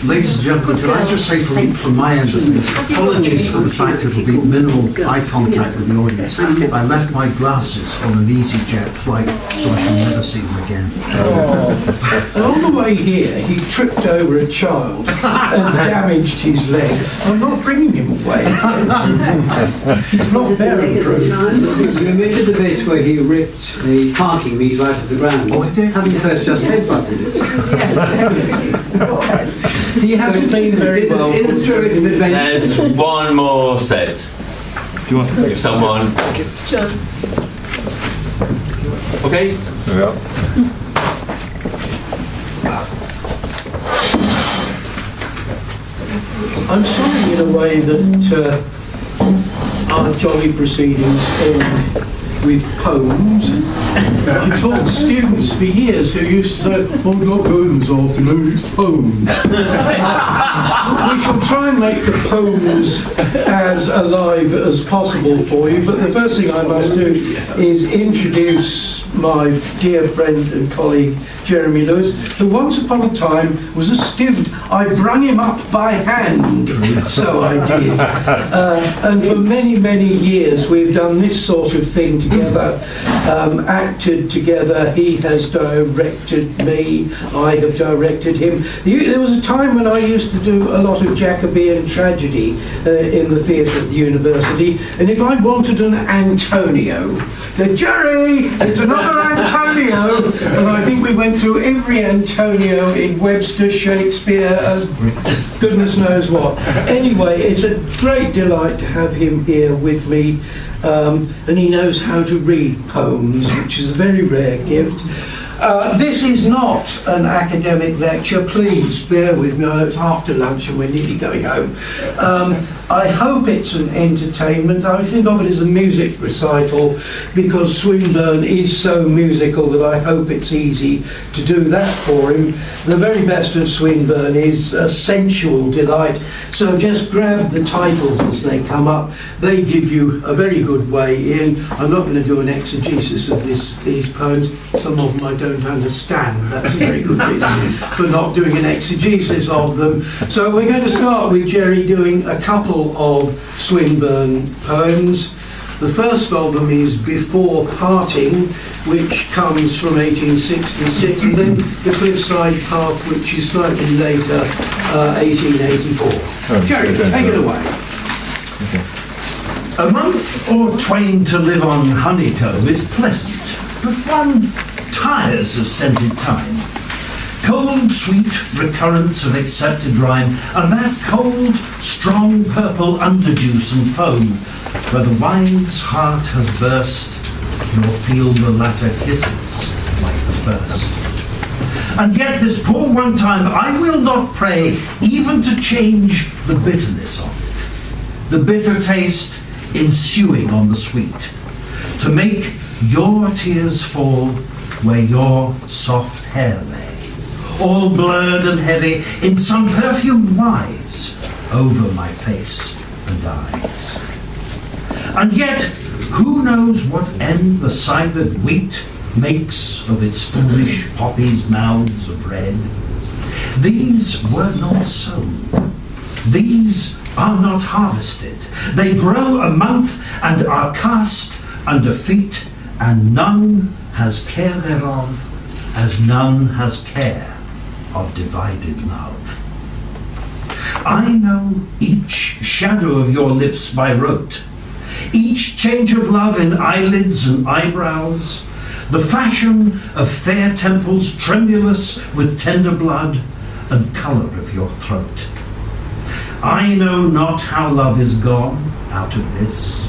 Ladies and gentlemen, can I just say from my end of things, apologies for the fact that there will be minimal eye contact with the audience. I left my glasses on an EasyJet flight, so I shall never see them again. And on the way here, he tripped over a child and damaged his leg. I'm not bringing him away. He's not Bareham-proof. You remember the bit where he ripped the parking meter out of the ground? Oh, I did. Having first just headbutted it. He hasn't been very well. There's one more set. Do you want to If someone. Okay. There we are. I'm sorry in a way that our jolly proceedings end with poems. I taught students for years who used to say, "Oh, not poems this afternoon, it's poems." We shall try and make the poems as alive as possible for you, but the first thing I must do is introduce my dear friend and colleague Jeremy Lewis, who once upon a time was a student. I brung him up by hand, so I did. And for many, many years we've done this sort of thing together, acted together. He has directed me, I have directed him. There was a time when I used to do a lot of Jacobean tragedy in the theatre at the university, and if I wanted an Antonio, said, "Jerry, it's another Antonio," and I think we went through every Antonio in Webster, Shakespeare, goodness knows what. Anyway, it's a great delight to have him here with me, and he knows how to read poems, which is a very rare gift. This is not an academic lecture. Please bear with me. I know it's after lunch and we're nearly going home. I hope it's an entertainment. I think of it as a music recital because Swinburne is so musical that I hope it's easy to do that for him. The very best of Swinburne is a sensual delight. So just grab the titles as they come up. They give you a very good way in. I'm not going to do an exegesis of these poems. Some of them I don't understand. That's a very good reason for not doing an exegesis of them. So we're going to start with Jerry doing a couple of Swinburne poems. The first of them is Before Parting, which comes from 1866, and then The Cliffside Path, which is slightly later, 1884. Jerry, take it away. A month or twain to live on honeycomb is pleasant, but one tires of scented thyme. Cold, sweet recurrence of accepted rhyme, and that cold, strong purple underjuice and foam, where the wine's heart has burst, nor feel the latter kisses like the first. And yet this poor one time I will not pray even to change the bitterness of it, the bitter taste ensuing on the sweet, to make your tears fall where your soft hair lay, all blurred and heavy in some perfumed wise over my face and eyes. And yet, who knows what end the scythed wheat makes of its foolish poppies' mouths of red? These were not sown. These are not harvested. They grow a month and are cast under feet, and none has care thereof, as none has care of divided love. I know each shadow of your lips by rote, each change of love in eyelids and eyebrows, the fashion of fair temples tremulous with tender blood, and colour of your throat. I know not how love is gone out of this,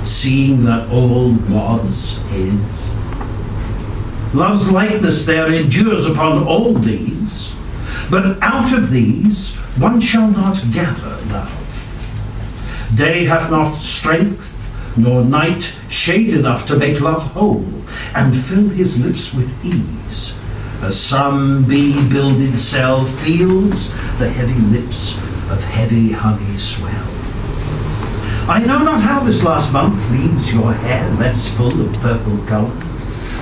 seeing that all was his. Love's likeness there endures upon all these, but out of these one shall not gather love. Day hath not strength, nor night shade enough to make love whole, and fill his lips with ease, as some bee-builded cell feels the heavy lips of heavy honey swell. I know not how this last month leaves your hair less full of purple colour,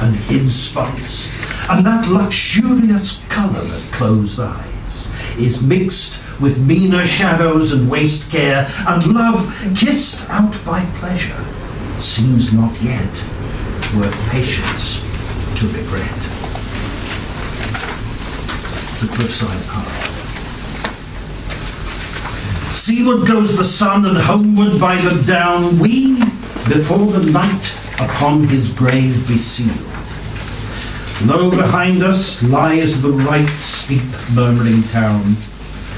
and hid spice, and that luxurious colour of closed eyes, is mixed with meaner shadows and waste care, and love kissed out by pleasure seems not yet worth patience to regret. The cliffside path. Seaward goes the sun, and homeward by the down we, before the night upon his grave be sealed. Low behind us lies the right steep murmuring town.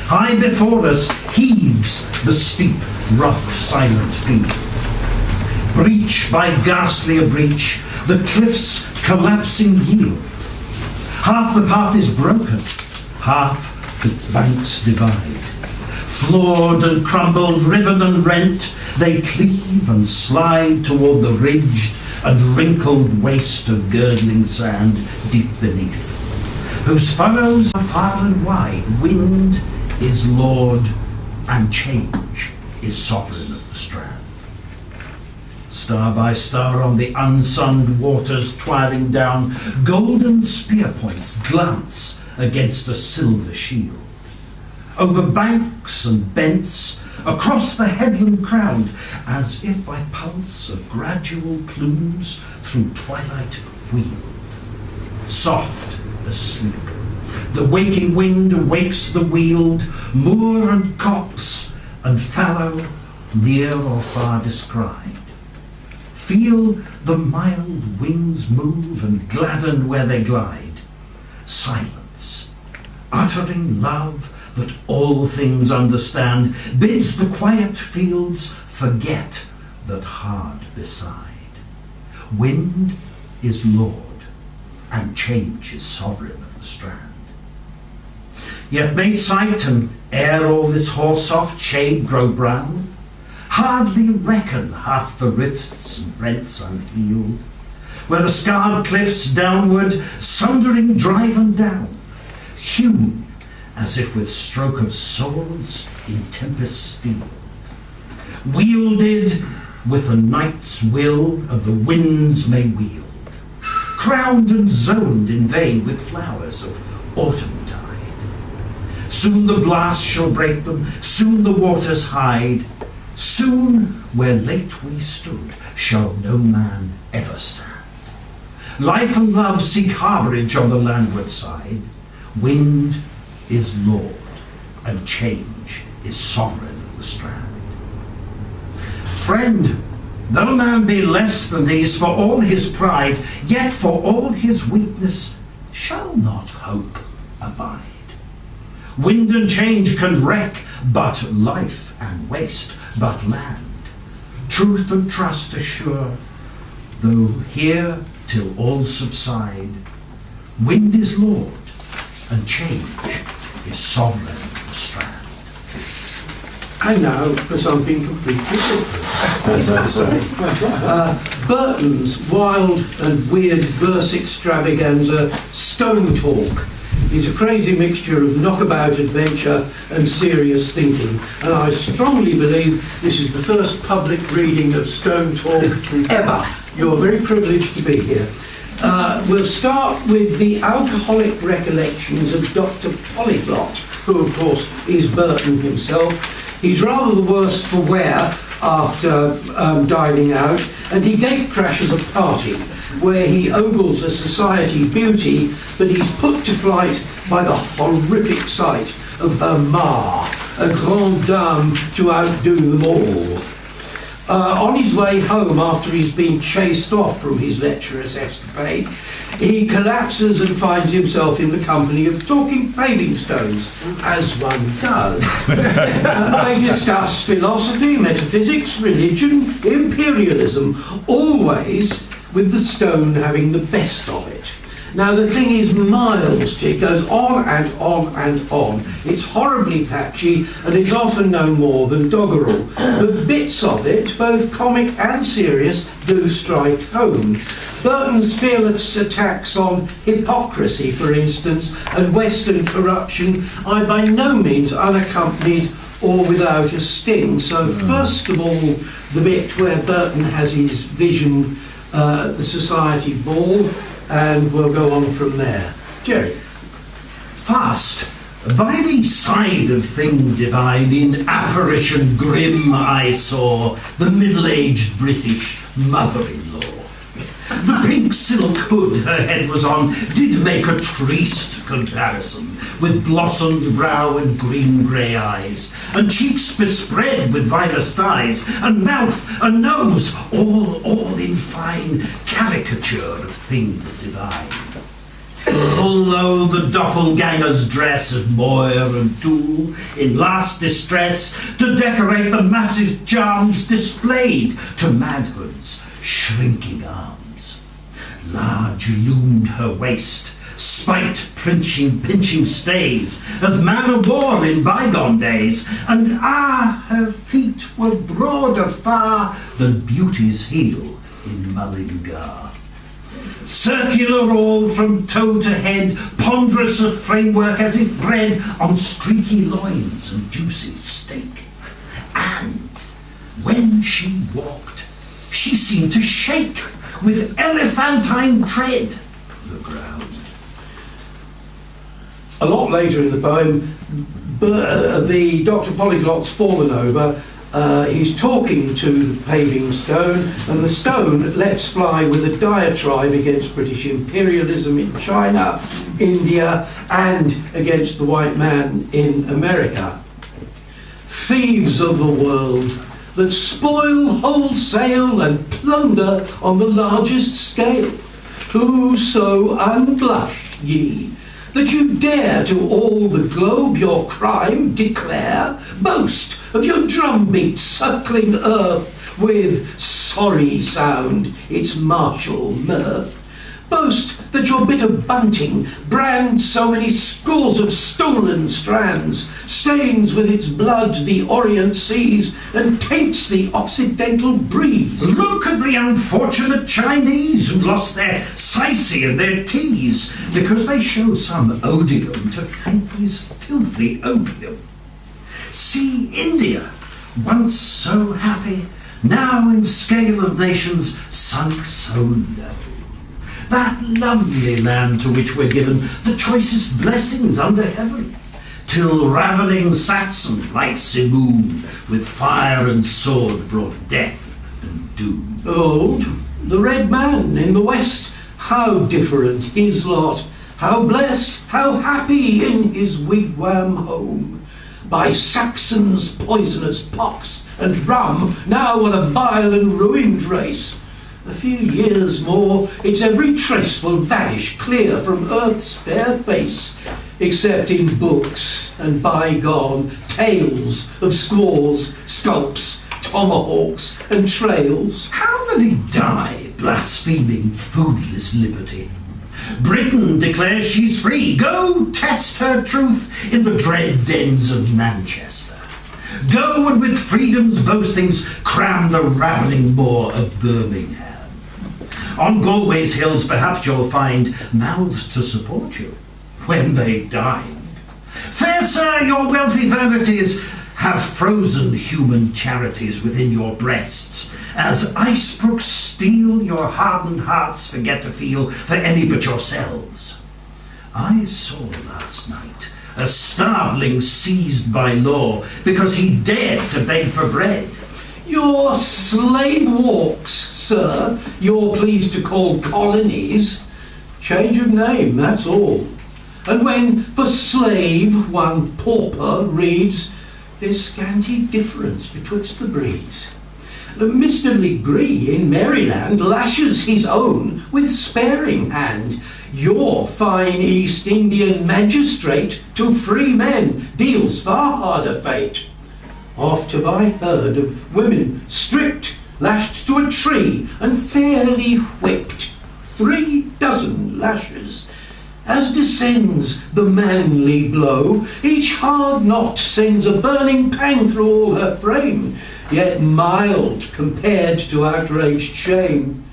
High before us heaves the steep, rough, silent field. Breach by ghastlier breach, the cliffs collapsing yield. Half the path is broken, half the banks divide. Floored and crumbled, riven and rent, they cleave and slide toward the ridged and wrinkled waste of girdling sand deep beneath, whose furrows are far and wide. Wind is lord, and change is sovereign of the strand. Star by star on the unsunned waters twiling down, golden spear points glance against a silver shield. Over banks and bents, across the headland crowned, as if by pulse of gradual plumes through twilight wheeled. Soft as sleep, the waking wind awakes the weald, moor and copse and fallow, near or far descried. Feel the mild wings move and gladden where they glide. Silence, uttering love that all things understand, bids the quiet fields forget that hard beside. Wind is lord, and change is sovereign of the strand. Yet may sight and ere all this hoar-soft shade grow brown, hardly reckon half the rifts and rents unhealed, where the scarred cliffs downward sundering drive and down, hewn as if with stroke of swords in tempest steeled, wielded with the night's will and the winds may wield, crowned and zoned in vain with flowers of autumn tide. Soon the blast shall break them, soon the waters hide, soon where late we stood shall no man ever stand. Life and love seek harbourage on the landward side. Wind is lord, and change is sovereign of the strand. Friend, though man be less than these for all his pride, yet for all his weakness shall not hope abide. Wind and change can wreck but life, and waste but land. Truth and trust assure, though here till all subside, wind is lord, and change is sovereign of the strand. And now for something completely different, as I say. Burton's wild and weird verse extravaganza, Stone Talk, is a crazy mixture of knockabout adventure and serious thinking. And I strongly believe this is the first public reading of Stone Talk ever. You're very privileged to be here. We'll start with the alcoholic recollections of Dr. Polyglot, who of course is Burton himself. He's rather the worse for wear after dining out, and he gate crashes a party where he ogles a society beauty, but he's put to flight by the horrific sight of her ma, a grande dame to outdo them all. On his way home after he's been chased off from his lecherous escapade, he collapses and finds himself in the company of talking paving stones, as one does. They discuss philosophy, metaphysics, religion, imperialism, always with the stone having the best of it. Now the thing is miles, it goes on and on and on. It's horribly patchy and it's often no more than doggerel. But bits of it, both comic and serious, do strike home. Burton's fearless attacks on hypocrisy, for instance, and Western corruption are by no means unaccompanied or without a sting. So first of all, the bit where Burton has his vision at the society ball, and we'll go on from there. Jerry. Fast By the side of thing divine, in apparition grim I saw the middle-aged British mother-in-law. The pink silk hood her head was on did make a triste comparison, with blossomed brow and green-grey eyes, and cheeks bespread with vinous dyes, and mouth and nose, all in fine caricature of things divine. Full though the doppelganger's dress of Moir and Toole, in last distress, to decorate the massive charms displayed to manhood's shrinking arms. Large loomed her waist, spiked pinching stays, as manner wore in bygone days, and her feet were broader far than beauty's heel in Mullingar. Circular all from toe to head, ponderous of framework as if bred on streaky loins and juicy steak. And when she walked, she seemed to shake with elephantine tread the ground. A lot later in the poem, the Dr. Polyglot's fallen over. He's talking to the paving stone, and the stone lets fly with a diatribe against British imperialism in China, India, and against the white man in America. Thieves of the world that spoil wholesale and plunder on the largest scale, who so unblushed ye that you dare to all the globe your crime declare, boast of your drumbeat circling earth with sorry sound its martial mirth, boast that your bit of bunting brands so many scores of stolen strands, stains with its blood the Orient seas, and taints the Occidental breeze. Look at the unfortunate Chinese who lost their sicey and their teas because they showed some odium to Fancy's filthy opium. See India, once so happy, now in scale of nations sunk so low. That lovely land to which we're given the choicest blessings under heaven, till ravening Saxon like Simoon with fire and sword brought death and doom. Old, the red man in the west, how different his lot, how blessed, how happy in his wigwam home. By Saxons' poisonous pox and rum, now on a vile and ruined race. A few years more, its every trace will vanish clear from earth's fair face, except in books and bygone tales of squaws, scalps, tomahawks, and trails. How many die blaspheming foodless liberty? Britain declares she's free. Go test her truth in the dread dens of Manchester. Go and with freedom's boastings cram the ravening boar of Birmingham. On Galway's hills perhaps you'll find mouths to support you when they dine. Fair sir, your wealthy vanities have frozen human charities within your breasts. As ice brooks steal, your hardened hearts forget to feel for any but yourselves. I saw last night a starveling seized by law because he dared to beg for bread. Your slave walks, sir, you're pleased to call colonies. Change of name, that's all. And when for slave one pauper reads, there's scanty difference betwixt the breeds. Mr. Legree in Maryland lashes his own with sparing hand. Your fine East Indian magistrate to free men deals far harder fate. Oft have I heard of women stripped, lashed to a tree, and fairly whipped. 3 dozen lashes. As descends the manly blow, each hard knot sends a burning pang through all her frame, yet mild compared to outraged shame.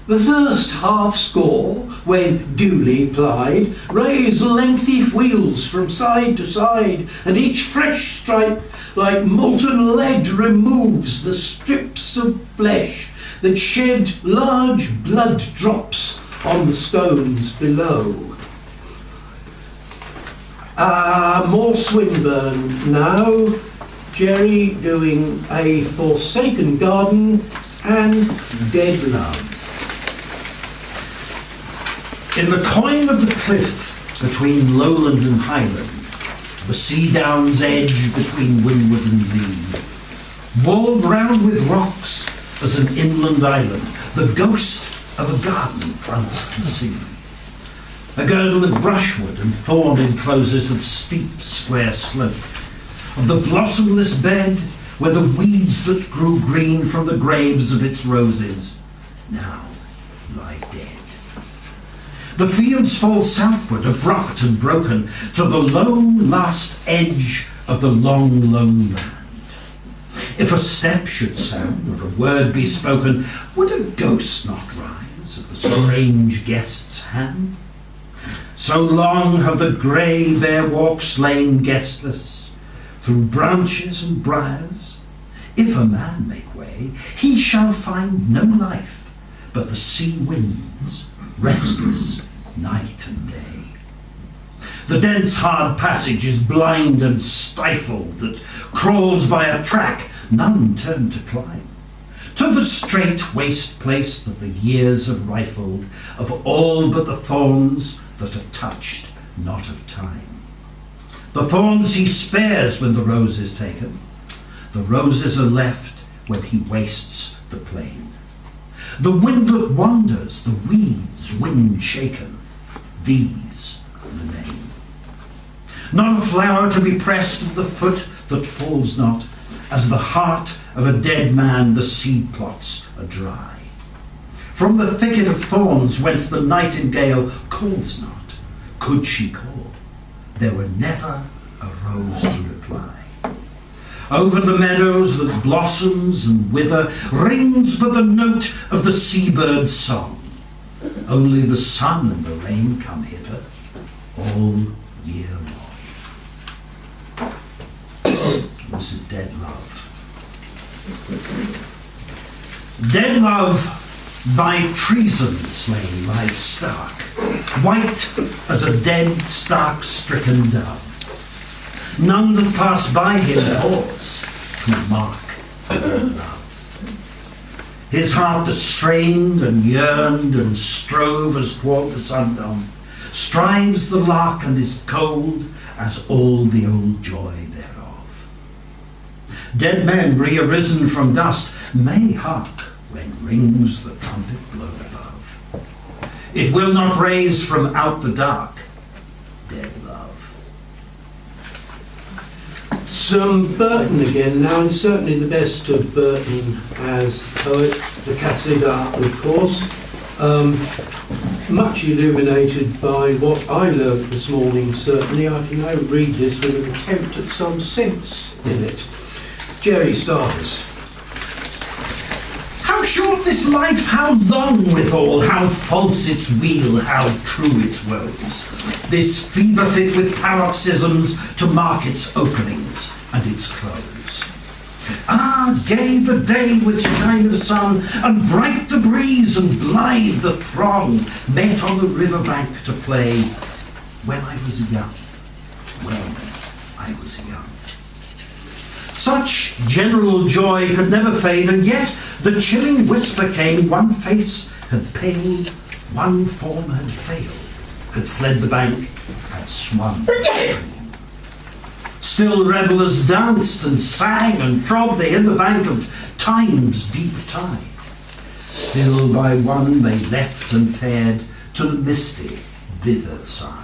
The first half score, when duly plied, raise lengthy wheels from side to side, and each fresh stripe, like molten lead, removes the strips of flesh that shed large blood drops on the stones below. More Swinburne now. Jerry doing A Forsaken Garden and Dead Love. In the coign of the cliff between lowland and highland, the sea down's edge between windward and lee, walled round with rocks as an inland island, the ghost of a garden fronts the sea. A girdle of brushwood and thorn encloses the steep square slope of the blossomless bed where the weeds that grew green from the graves of its roses now lie dead. The fields fall southward, abrupt and broken, to the lone last edge of the long lone land. If a step should sound or a word be spoken, would a ghost not rise at the strange guest's hand? So long have the grey bare walks lain guestless, through branches and briars. If a man make way, he shall find no life but the sea winds, restless night and day. The dense hard passage is blind and stifled, that crawls by a track none turn to climb, to the strait waste place that the years have rifled of all but the thorns that are touched not of time. The thorns he spares when the rose is taken, the roses are left when he wastes the plain. The windlet wanders, the weeds wind shaken, these remain. Not a flower to be pressed of the foot that falls not, as the heart of a dead man the seed plots are dry. From the thicket of thorns whence the nightingale calls not, could she call, there were never a rose to reply. Over the meadows that blossoms and wither rings but the note of the seabird's song. Only the sun and the rain come hither all year long. This is Dead Love. Dead love by treason slain lies stark, white as a dead stark-stricken dove. None that pass by him pause to mark their love. His heart that strained and yearned and strove as toward the sundown, strives the lark and is cold as all the old joy thereof. Dead men re-arisen from dust may hark when rings the trumpet blown above. It will not raise from out the dark dead love. Some Burton again now, and certainly the best of Burton as poet, the Catholic art, of course. Much illuminated by what I learned this morning, certainly. I can now read this with an attempt at some sense in it. Jerry Starkers. How short this life, how long withal, how false its wheel, how true its woes. This fever fit with paroxysms to mark its openings and its close. Ah, gay the day with shine of sun, and bright the breeze and blithe the throng, met on the river bank to play when I was young, when I was young. Such general joy could never fade, and yet the chilling whisper came, one face had paled, one form had failed, had fled the bank, had swum. Still revellers danced and sang and trod they in the bank of time's deep tide. Still by one they left and fared to the misty thither side.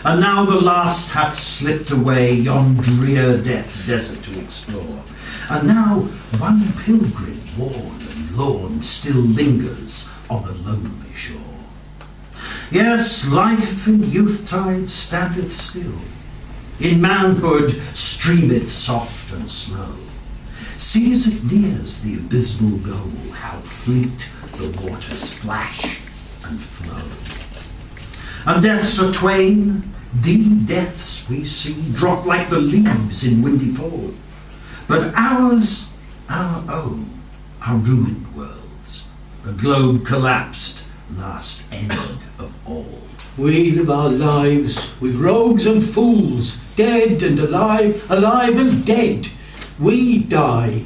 And now the last hath slipped away yon drear death desert to explore. And now one pilgrim worn and lorn still lingers on the lonely shore. Yes, life in youth-tide standeth still, in manhood streameth soft and slow. See as it nears the abysmal goal, how fleet the waters flash and flow. And deaths are twain, the deaths we see drop like the leaves in windy fall. But ours, our own, are ruined worlds, a globe collapsed, last end of all. We live our lives with rogues and fools, dead and alive, alive and dead. We die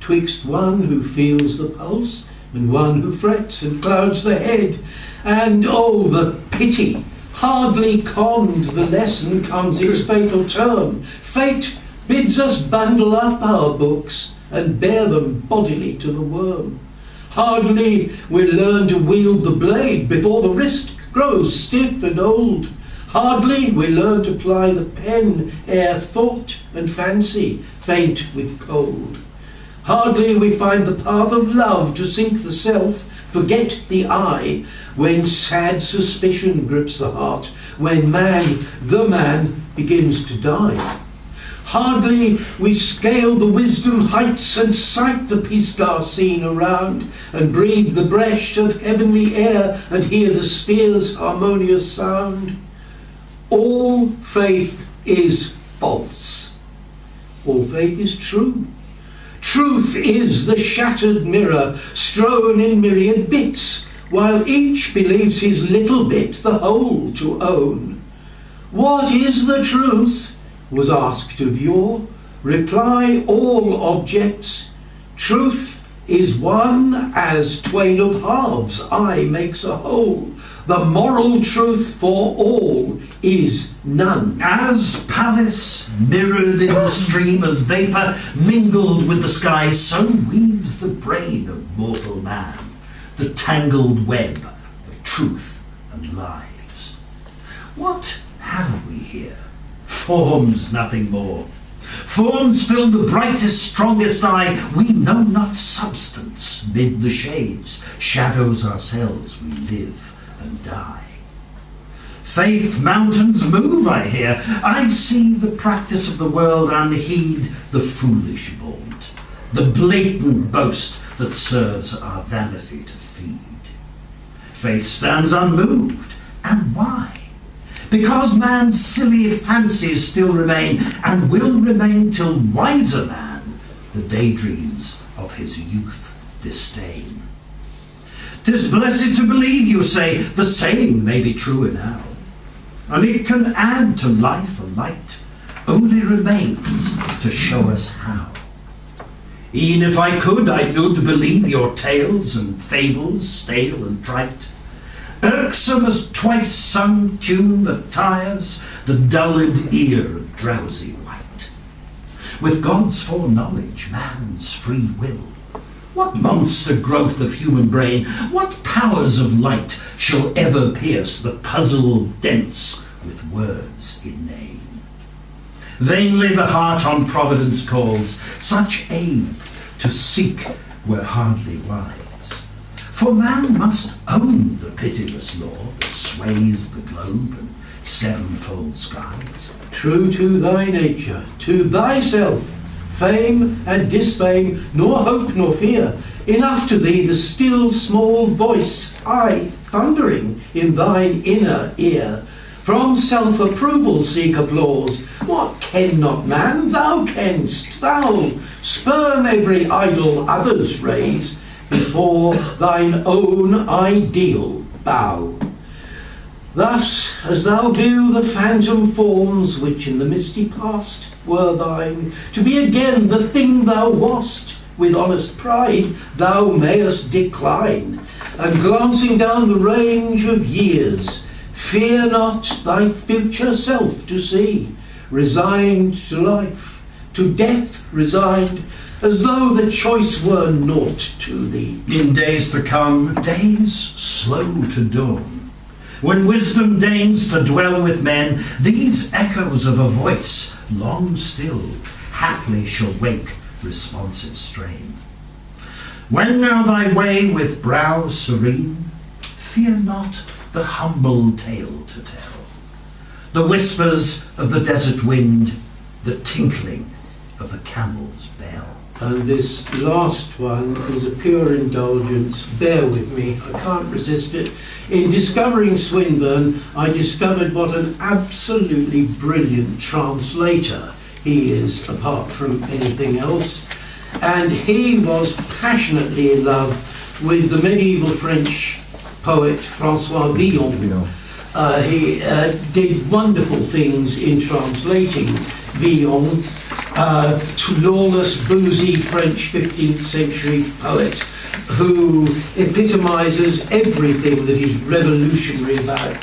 twixt one who feels the pulse and one who frets and clouds the head. And oh, the pity! Hardly conned the lesson comes its fatal term. Fate bids us bundle up our books and bear them bodily to the worm. Hardly we learn to wield the blade before the wrist grows stiff and old. Hardly we learn to ply the pen ere thought and fancy faint with cold. Hardly we find the path of love to sink the self, forget the I, when sad suspicion grips the heart, when man, the man, begins to die. Hardly we scale the wisdom heights and sight the Pisgah scene around, and breathe the breath of heavenly air and hear the sphere's harmonious sound. All faith is false. All faith is true. Truth is the shattered mirror strewn in myriad bits, while each believes his little bit the whole to own. What is the truth? Was asked of yore. Reply all objects. Truth is one as twain of halves I makes a whole. The moral truth for all is none. As Pallas, mirrored in the stream as vapour mingled with the sky, so weaves the brain of mortal man the tangled web of truth and lies. What have we here? Forms, nothing more. Forms fill the brightest, strongest eye. We know not substance mid the shades. Shadows ourselves we live and die. Faith mountains move, I hear. I see the practice of the world and heed the foolish vaunt, the blatant boast that serves our vanity to feed. Faith stands unmoved, and why? Because man's silly fancies still remain, and will remain till wiser man the daydreams of his youth disdain. 'Tis blessed to believe, you say, the saying may be true enow, and it can add to life a light, only remains to show us how. E'en if I could, I would believe your tales and fables stale and trite, irksome as twice sung tune that tires the dulled ear of drowsy wight. With God's foreknowledge, man's free will, what monster growth of human brain, what powers of light shall ever pierce the puzzle dense with words inane? Vainly the heart on providence calls, such aid to seek were hardly wise. For man must own the pitiless law that sways the globe and sevenfold skies. True to thy nature, to thyself, fame and disfame, nor hope nor fear. Enough to thee the still small voice, aye, thundering in thine inner ear. From self-approval seek applause. What ken not man, thou kenst. Thou spurn every idol others raise. Before thine own ideal bow. Thus, as thou view the phantom forms which in the misty past were thine, to be again the thing thou wast, with honest pride thou mayest decline, and glancing down the range of years, fear not thy future self to see, resigned to life, to death resigned, as though the choice were naught to thee. In days to come, days slow to dawn, when wisdom deigns to dwell with men, these echoes of a voice long still haply shall wake responsive strain. When now thy way with brow serene, fear not the humble tale to tell, the whispers of the desert wind, the tinkling of the camel's bell. And this last one is a pure indulgence. Bear with me, I can't resist it. In discovering Swinburne, I discovered what an absolutely brilliant translator he is, apart from anything else. And he was passionately in love with the medieval French poet François Villon. He did wonderful things in translating Villon, lawless, boozy French 15th century poet who epitomises everything that is revolutionary about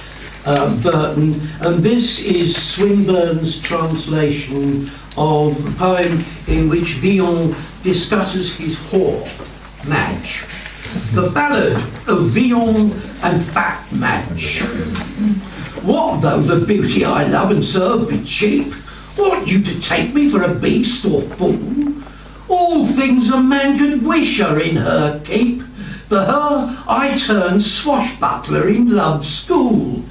Burton. And this is Swinburne's translation of the poem in which Villon discusses his whore, Madge. The Ballad of Villon and Fat Madge. What though the beauty I love and serve be cheap? Want you to take me for a beast or fool? All things a man could wish are in her keep. For her I turn swashbuckler in love's school.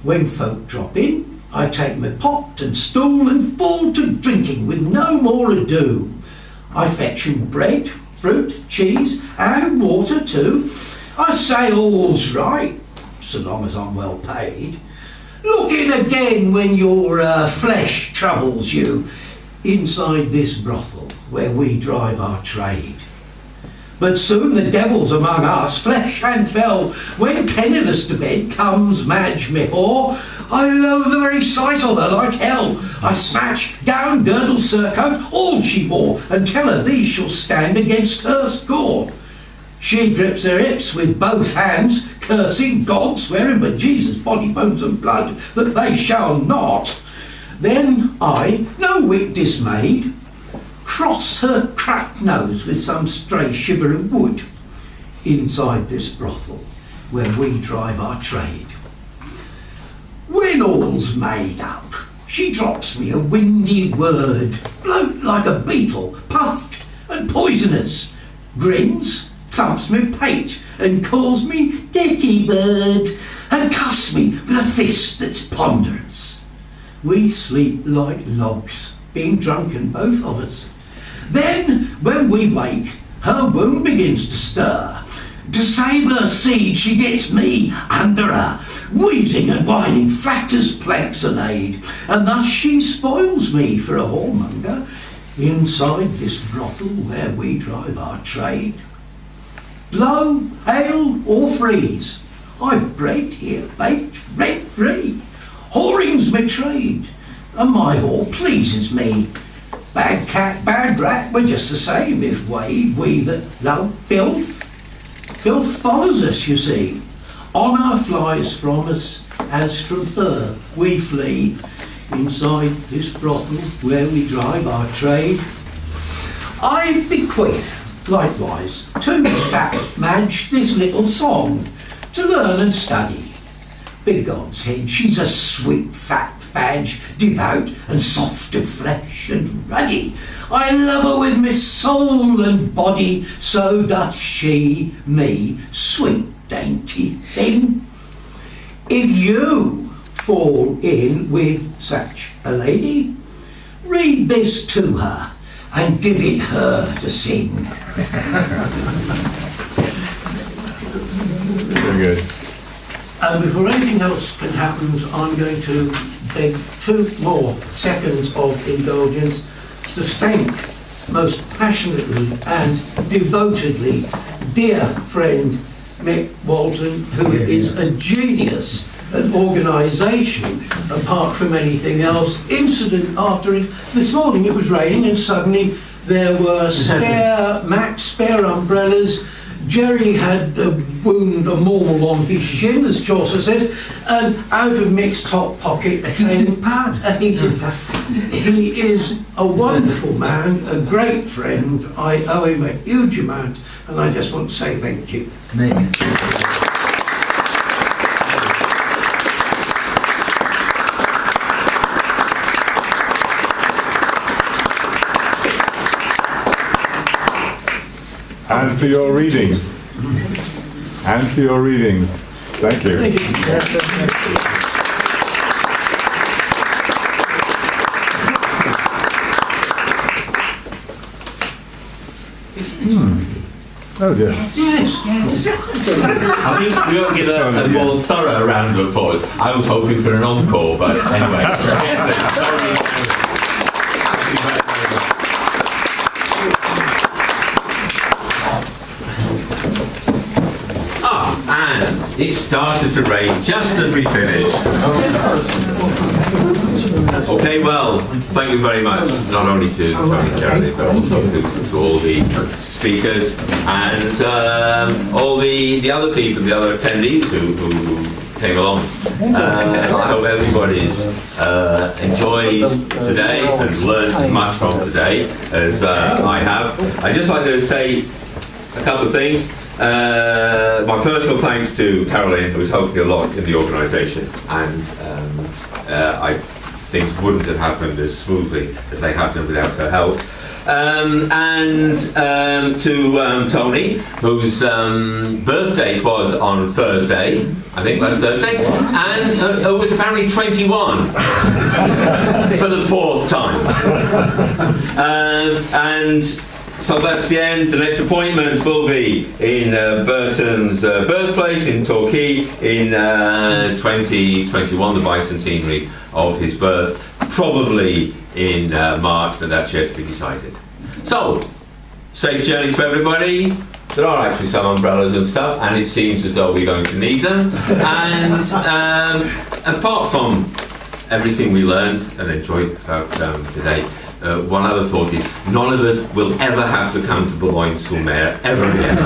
When folk drop in, I take my pot and stool and fall to drinking with no more ado. I fetch 'em bread, fruit, cheese and water too. I say all's right, so long as I'm well paid. Look in again when your flesh troubles you, inside this brothel where we drive our trade. But soon the devil's among us, flesh and fell. When penniless to bed comes Madge me whore, I loathe the very sight of her like hell. I snatch down girdle, surcoat, all she wore, and tell her these shall stand against her score. She grips her hips with both hands, cursing God, swearing by Jesus, body, bones and blood, that they shall not. Then I, no whit dismayed, cross her cracked nose with some stray shiver of wood inside this brothel where we drive our trade. When all's made up, she drops me a windy word, bloat like a beetle, puffed and poisonous, grins, thumps me pate and calls me Dicky Bird and cuffs me with a fist that's ponderous. We sleep like logs, being drunken both of us. Then, when we wake, her womb begins to stir. To save her seed, she gets me under her, wheezing and whining, flat as planks are laid, and thus she spoils me for a whoremonger inside this brothel where we drive our trade. Blow, hail, or freeze, I've bread here baked rent-free. Whoring's my trade, and my whore pleases me. Bad cat, bad rat, we're just the same if we that love filth. Filth follows us, you see. Honour flies from us as from her we flee. Inside this brothel where we drive our trade. I bequeath, likewise, to Fat Madge this little song to learn and study. Big God's head, she's a sweet fat fadge, devout and soft of flesh and ruddy. I love her with my soul and body, so doth she me, sweet dainty thing. If you fall in with such a lady, read this to her and give it her to sing. Very good. And before anything else can happen, I'm going to beg 2 more seconds of indulgence to thank most passionately and devotedly dear friend Mick Walton, who is a genius at organisation apart from anything else. Incident after it, this morning it was raining and suddenly there were spare umbrellas. Jerry had a wound, a maul on his shin, as Chaucer says, and out of Mick's top pocket a heating pad. He is a wonderful man, a great friend. I owe him a huge amount, and I just want to say thank you. And for your readings. And for your readings. Thank you. Thank you. Oh dear. Yes. I think we ought to give a more thorough round of applause. I was hoping for an encore, but anyway. Sorry. And it started to rain just as we finished. Okay, well, thank you very much, not only to Tony Jeremy, but also to all the speakers and all the other people, the other attendees who came along. I hope everybody's enjoyed today and learned as much from today as I have. I'd just like to say a couple of things. My personal thanks to Caroline, who was helping a lot in the organisation, and things wouldn't have happened as smoothly as they have done without her help. And to Tony, whose birthday was on Thursday, I think last Thursday, and who was apparently 21 for the 4th time. And so that's the end. The next appointment will be in Burton's birthplace in Torquay in 2021, the bicentenary of his birth, probably in March, but that's yet to be decided. So, safe journeys for everybody. There are actually some umbrellas and stuff, and it seems as though we're going to need them. And apart from everything we learned and enjoyed about today, one other thought is none of us will ever have to come to Boulogne-sur-Mer ever again.